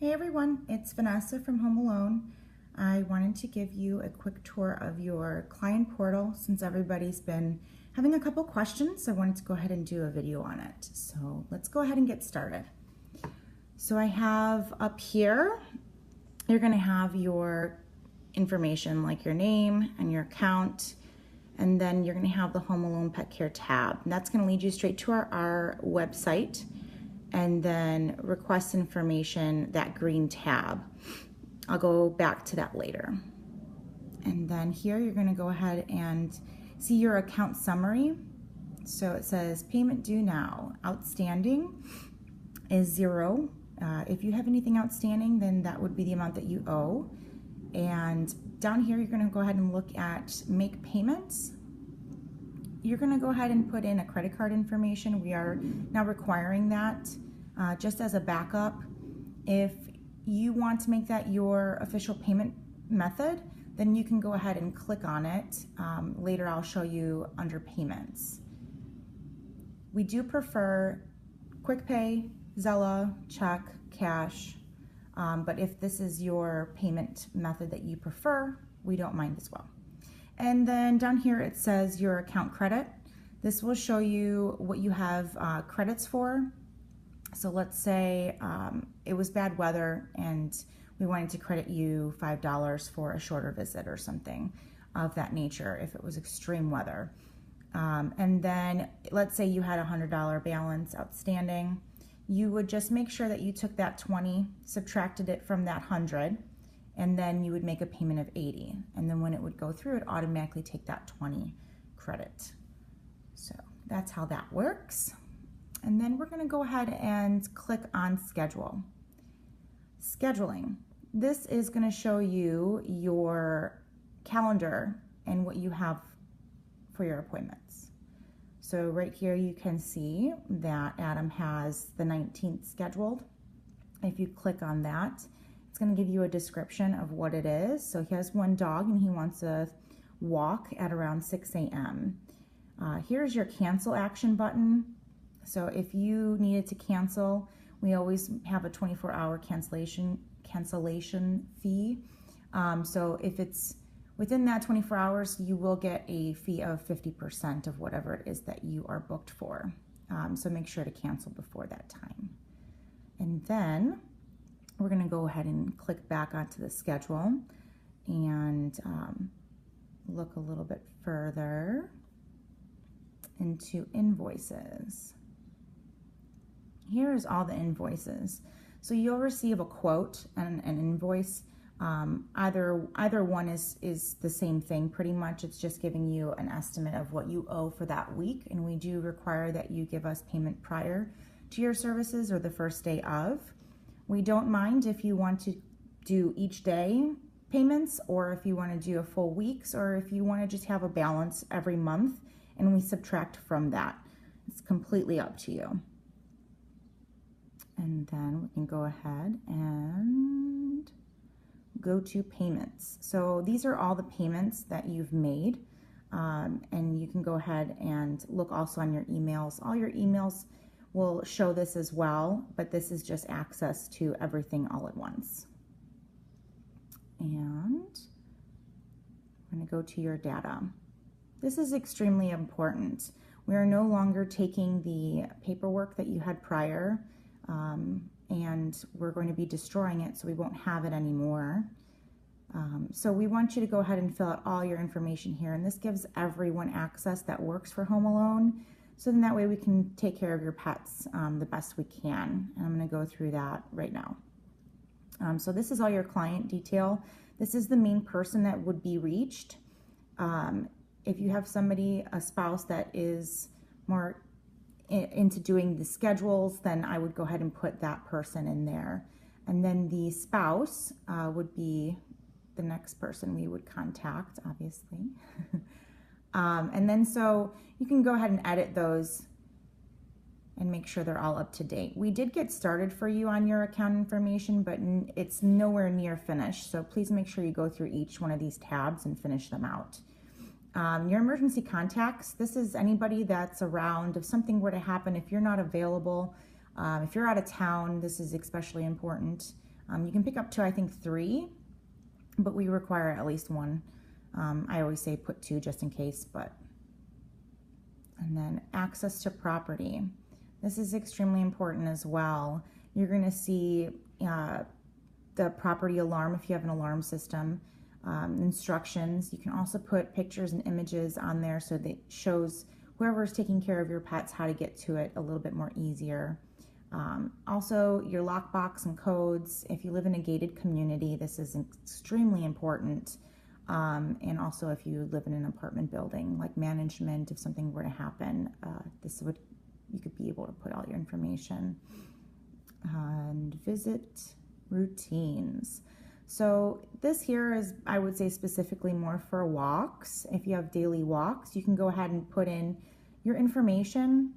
Hey everyone, it's Vanessa from Home Alone. I wanted to give you a quick tour of your client portal since everybody's been having a couple questions. I wanted to go ahead and do a video on it. So let's go ahead and get started. So I have up here, you're going to have your information like your name and your account, and then you're going to have the Home Alone Pet Care tab. And that's going to lead you straight to our website. And then request information, that green tab. I'll go back to that later. And then here you're going to go ahead and see your account summary. So it says payment due now. Outstanding is 0. If you have anything outstanding, then that would be the amount that you owe. And down here you're going to go ahead and look at make payments. You're going to go ahead and put in a credit card information. We are now requiring that just as a backup. If you want to make that your official payment method, then you can go ahead and click on it. Later I'll show you under payments. We do prefer QuickPay, Zelle, check, cash, but if this is your payment method that you prefer, we don't mind as well. And then down here it says your account credit. This will show you what you have credits for. So let's say it was bad weather and we wanted to credit you $5 for a shorter visit or something of that nature if it was extreme weather. And then let's say you had a $100 balance outstanding. You would just make sure that you took that 20, subtracted it from that 100, and then you would make a payment of 80. And then when it would go through, it automatically take that 20 credit. So that's how that works. And then we're going to go ahead and click on schedule. Scheduling. This is going to show you your calendar and what you have for your appointments. So right here you can see that Adam has the 19th scheduled. If you click on that, it's going to give you a description of what it is. So he has one dog and he wants to walk at around 6 a.m. Here's your cancel action button. So if you needed to cancel, we always have a 24-hour cancellation fee. So if it's within that 24 hours, you will get a fee of 50% of whatever it is that you are booked for. So make sure to cancel before that time. And then we're going to go ahead and click back onto the schedule and look a little bit further into invoices. Here's all the invoices. So you'll receive a quote and an invoice. Either one is the same thing pretty much. It's just giving you an estimate of what you owe for that week, and we do require that you give us payment prior to your services or the first day of. We don't mind if you want to do each day payments, or if you want to do a full week's, or if you want to just have a balance every month and we subtract from that. It's completely up to you. And then we can go ahead and go to payments. So these are all the payments that you've made, and you can go ahead and look also on your emails. All your emails will show this as well, but this is just access to everything all at once. And I'm going to go to your data. This is extremely important. We are no longer taking the paperwork that you had prior, and we're going to be destroying it, so we won't have it anymore. So we want you to go ahead and fill out all your information here, and this gives everyone access that works for Home Alone, so then that way we can take care of your pets the best we can. And I'm going to go through that right now. So this is all your client detail. This is the main person that would be reached. If you have somebody, a spouse that is more into doing the schedules, then I would go ahead and put that person in there. And then the spouse would be the next person we would contact, obviously. And then so you can go ahead and edit those and make sure they're all up to date. We did get started for you on your account information, but it's nowhere near finished. So please make sure you go through each one of these tabs and finish them out. Your emergency contacts, this is anybody that's around. If something were to happen, if you're not available, if you're out of town, this is especially important. You can pick up to, I think, 3, but we require at least 1. I always say put 2 just in case, and then access to property. This is extremely important as well. You're going to see the property alarm if you have an alarm system, instructions. You can also put pictures and images on there so that it shows whoever's taking care of your pets how to get to it a little bit more easier. Also, your lockbox and codes. If you live in a gated community, this is extremely important. And also if you live in an apartment building, like management, if something were to happen, you could be able to put all your information. And visit routines. So this here is, I would say, specifically more for walks. If you have daily walks, you can go ahead and put in your information,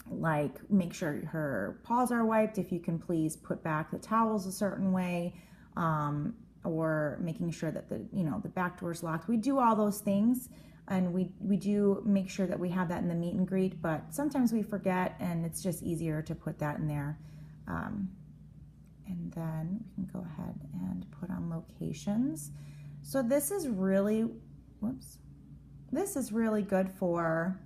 like make sure her paws are wiped, if you can please put back the towels a certain way, or making sure that the back door is locked. We do all those things, and we do make sure that we have that in the meet and greet, but sometimes we forget, and it's just easier to put that in there. And then we can go ahead and put on locations. So this is really, this is really good for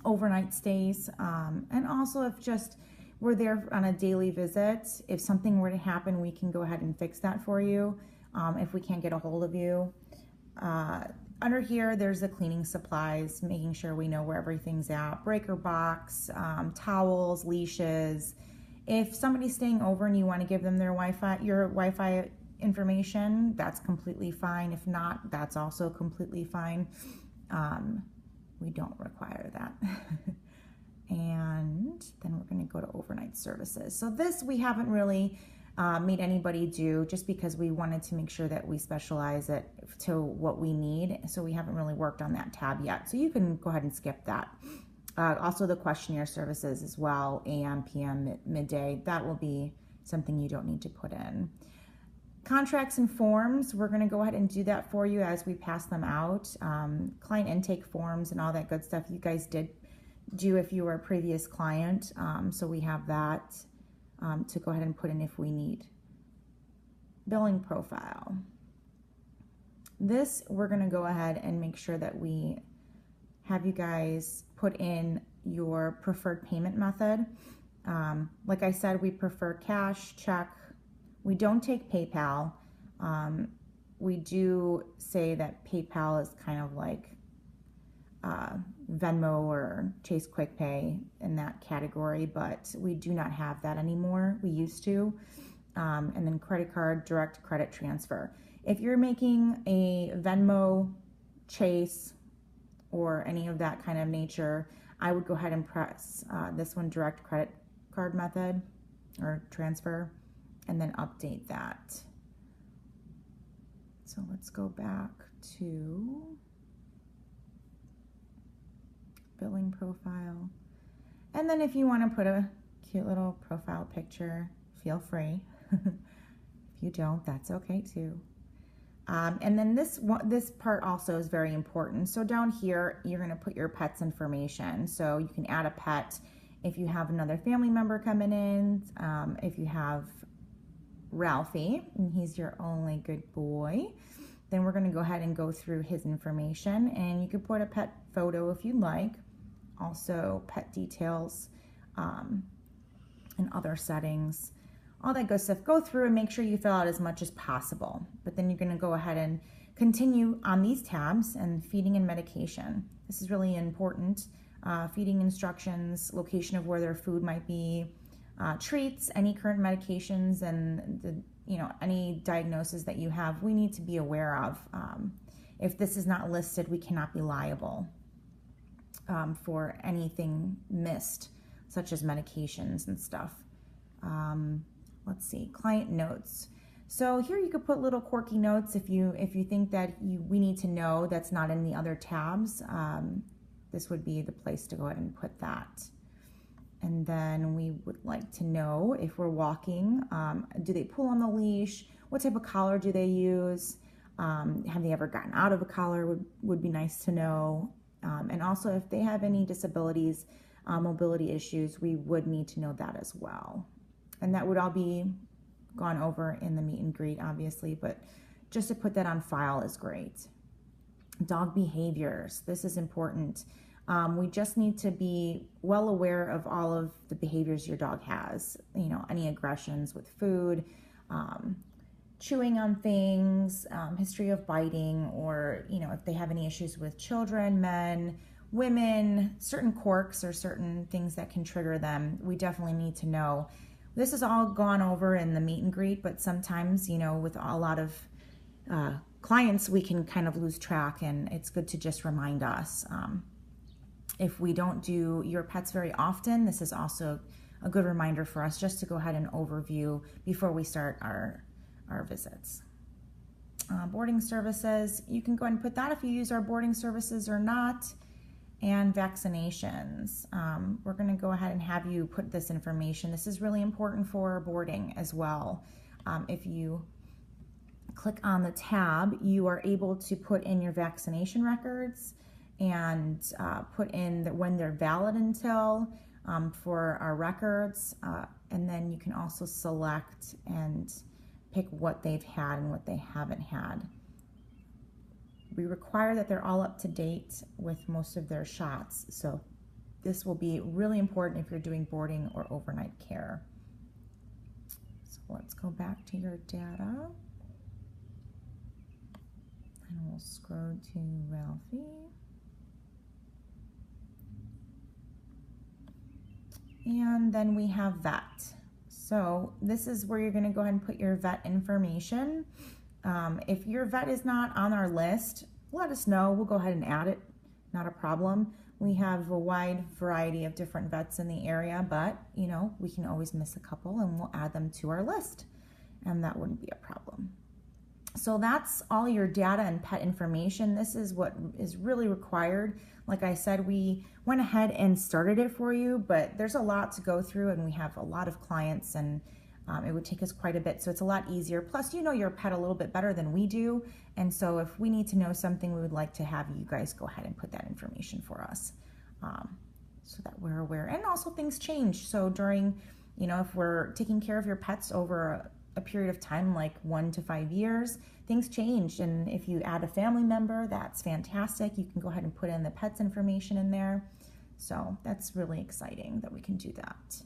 overnight stays, and also if just we're there on a daily visit, if something were to happen, we can go ahead and fix that for you if we can't get a hold of you. Under here, there's the cleaning supplies, making sure we know where everything's at, breaker box, towels, leashes. If somebody's staying over and you want to give them your Wi-Fi information, that's completely fine. If not, that's also completely fine. We don't require that. And then we're going to go to overnight services. So this we haven't really made anybody do, just because we wanted to make sure that we specialize it to what we need. So we haven't really worked on that tab yet. So you can go ahead and skip that. Also the questionnaire services as well, AM, PM, midday, that will be something you don't need to put in. Contracts and forms, we're going to go ahead and do that for you as we pass them out. Client intake forms and all that good stuff you guys did do if you were a previous client. So we have that to go ahead and put in if we need. Billing profile. This, we're going to go ahead and make sure that we have you guys put in your preferred payment method. Like I said, we prefer cash, check. We don't take PayPal. We do say that PayPal is kind of like Venmo or Chase Quick Pay in that category, but we do not have that anymore. We used to. And then credit card, direct credit transfer. If you're making a Venmo, Chase, or any of that kind of nature, I would go ahead and press this one, direct credit card method or transfer, and then update that. So let's go back to billing profile. And then if you want to put a cute little profile picture, feel free. If you don't, that's okay too. And then this part also is very important. So down here, you're going to put your pet's information. So you can add a pet if you have another family member coming in. If you have Ralphie, and he's your only good boy, then we're going to go ahead and go through his information. And you can put a pet photo if you'd like. Also pet details and other settings. All that good stuff. Go through and make sure you fill out as much as possible. But then you're going to go ahead and continue on these tabs and feeding and medication. This is really important. Feeding instructions, location of where their food might be, treats, any current medications, and any diagnosis that you have, we need to be aware of. If this is not listed, we cannot be liable for anything missed, such as medications and stuff. Let's see, client notes. So here you could put little quirky notes if you think that we need to know that's not in the other tabs. This would be the place to go ahead and put that. And then we would like to know if we're walking, do they pull on the leash? What type of collar do they use? Have they ever gotten out of a collar would be nice to know. And also if they have any disabilities, mobility issues, we would need to know that as well. And that would all be gone over in the meet and greet, obviously, but just to put that on file is great. Dog behaviors, this is important. We just need to be well aware of all of the behaviors your dog has, you know, any aggressions with food, chewing on things, history of biting, or, you know, if they have any issues with children, men, women, certain quirks or certain things that can trigger them, we definitely need to know. This is all gone over in the meet and greet, but sometimes, you know, with a lot of clients, we can kind of lose track, and it's good to just remind us. If we don't do your pets very often, this is also a good reminder for us just to go ahead and overview before we start our visits. Boarding services, you can go ahead and put that if you use our boarding services or not. And vaccinations, we're going to go ahead and have you put this information. This is really important for boarding as well. If you click on the tab, you are able to put in your vaccination records and put in when they're valid until for our records, and then you can also select and pick what they've had and what they haven't had. We require that they're all up to date with most of their shots, so this will be really important if you're doing boarding or overnight care. So let's go back to your data, and we'll scroll to Ralphie. And then we have vet. So this is where you're going to go ahead and put your vet information. If your vet is not on our list, let us know. We'll go ahead and add it. Not a problem. We have a wide variety of different vets in the area, but you know, we can always miss a couple and we'll add them to our list, and that wouldn't be a problem. So that's all your data and pet information. This is what is really required. Like I said, we went ahead and started it for you, but there's a lot to go through, and we have a lot of clients, and it would take us quite a bit, so it's a lot easier. Plus, you know your pet a little bit better than we do, and so if we need to know something, we would like to have you guys go ahead and put that information for us, so that we're aware. And also things change, so during, you know, if we're taking care of your pets over a period of time like 1 to 5 years, things change, and if you add a family member, that's fantastic. You can go ahead and put in the pet's information in there, so that's really exciting that we can do that.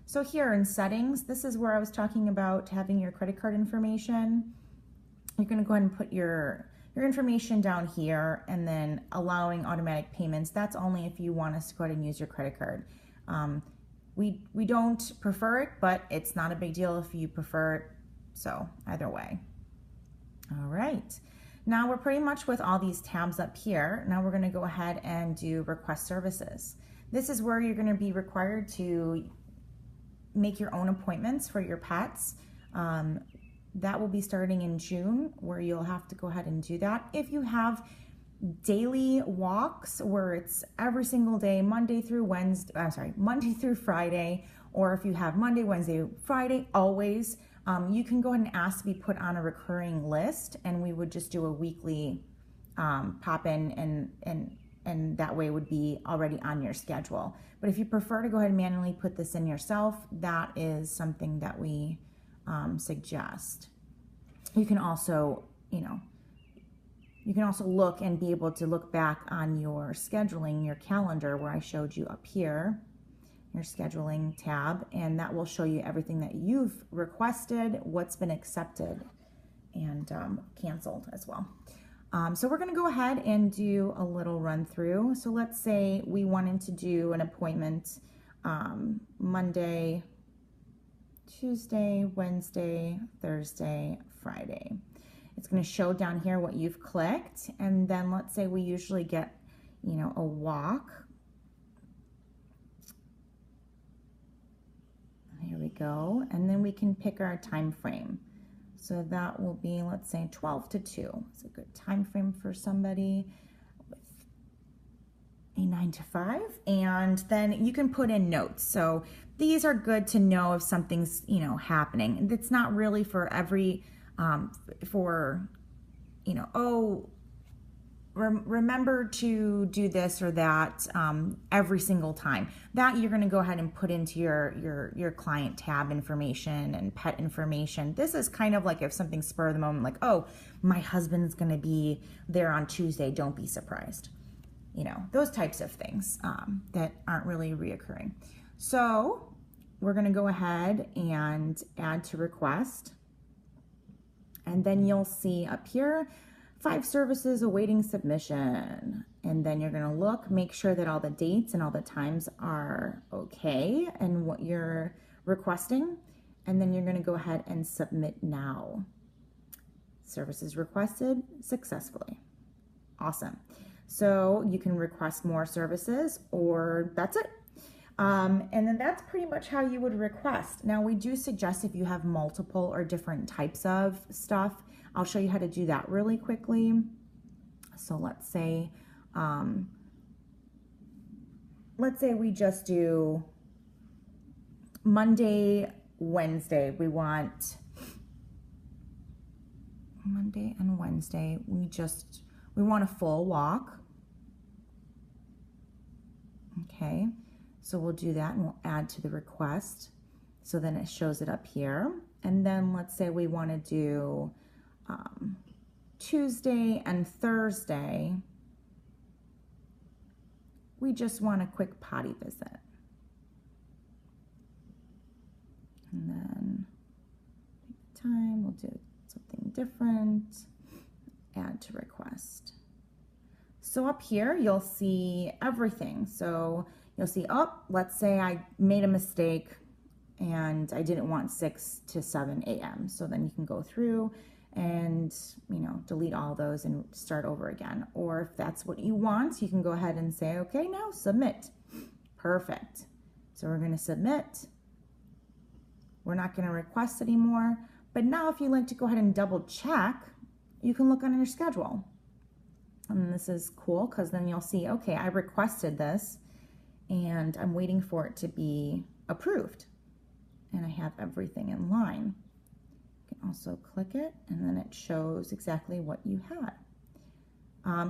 So here in settings, this is where I was talking about having your credit card information. You're going to go ahead and put your information down here, and then allowing automatic payments. That's only if you want us to go ahead and use your credit card. We don't prefer it, but it's not a big deal if you prefer it. So either way. All right. Now we're pretty much with all these tabs up here. Now we're going to go ahead and do request services. This is where you're going to be required to make your own appointments for your pets. That will be starting in June, where you'll have to go ahead and do that. If you have daily walks where it's every single day, Monday through Friday, or if you have Monday, Wednesday, Friday, always, you can go ahead and ask to be put on a recurring list, and we would just do a weekly pop in, and that way would be already on your schedule. But if you prefer to go ahead and manually put this in yourself, that is something that we suggest. You can also, you can also look and be able to look back on your scheduling, your calendar, where I showed you up here, your scheduling tab, and that will show you everything that you've requested, what's been accepted, and canceled as well. So we're going to go ahead and do a little run through. So let's say we wanted to do an appointment Monday, Tuesday, Wednesday, Thursday, Friday. It's going to show down here what you've clicked, and then let's say we usually get, a walk. Here we go, and then we can pick our time frame. So that will be, let's say, 12 to 2. It's a good time frame for somebody with a 9 to 5. And then you can put in notes. So these are good to know if something's, happening. It's not really for every, oh, remember to do this or that every single time. That you're going to go ahead and put into your client tab information and pet information. This is kind of like if something spur of the moment, like, oh, my husband's going to be there on Tuesday, don't be surprised. You know, those types of things that aren't really reoccurring. So we're going to go ahead and add to request. And then you'll see up here, 5 services awaiting submission. And then you're gonna look, make sure that all the dates and all the times are okay and what you're requesting. And then you're gonna go ahead and submit now. Services requested successfully. Awesome. So you can request more services or that's it. And then that's pretty much how you would request. Now we do suggest if you have multiple or different types of stuff, I'll show you how to do that really quickly. So let's say we just do Monday, Wednesday. We want Monday and Wednesday. We want a full walk. Okay. So we'll do that and we'll add to the request. So then it shows it up here. And then let's say we want to do Tuesday and Thursday. We just want a quick potty visit. And then take the time, we'll do something different, add to request. So up here, you'll see everything. So you'll see, oh, let's say I made a mistake and I didn't want 6 to 7 a.m. So then you can go through and, you know, delete all those and start over again. Or if that's what you want, you can go ahead and say, okay, now submit. Perfect. So we're going to submit. We're not going to request anymore. But now if you like to go ahead and double check, you can look on your schedule. And this is cool because then you'll see, okay, I requested this and I'm waiting for it to be approved. And I have everything in line. You can also click it and then it shows exactly what you had.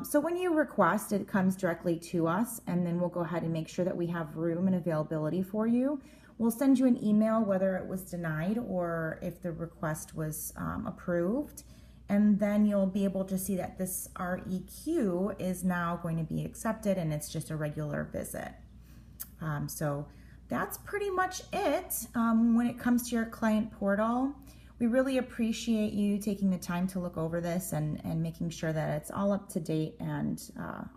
So when you request, it comes directly to us and then we'll go ahead and make sure that we have room and availability for you. We'll send you an email whether it was denied or if the request was approved. And then you'll be able to see that this REQ is now going to be accepted and it's just a regular visit. So that's pretty much it when it comes to your client portal. We really appreciate you taking the time to look over this and making sure that it's all up to date and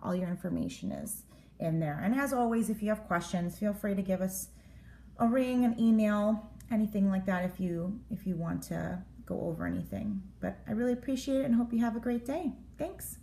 all your information is in there. And as always, if you have questions, feel free to give us a ring, an email, anything like that if you want to go over anything. But I really appreciate it and hope you have a great day. Thanks.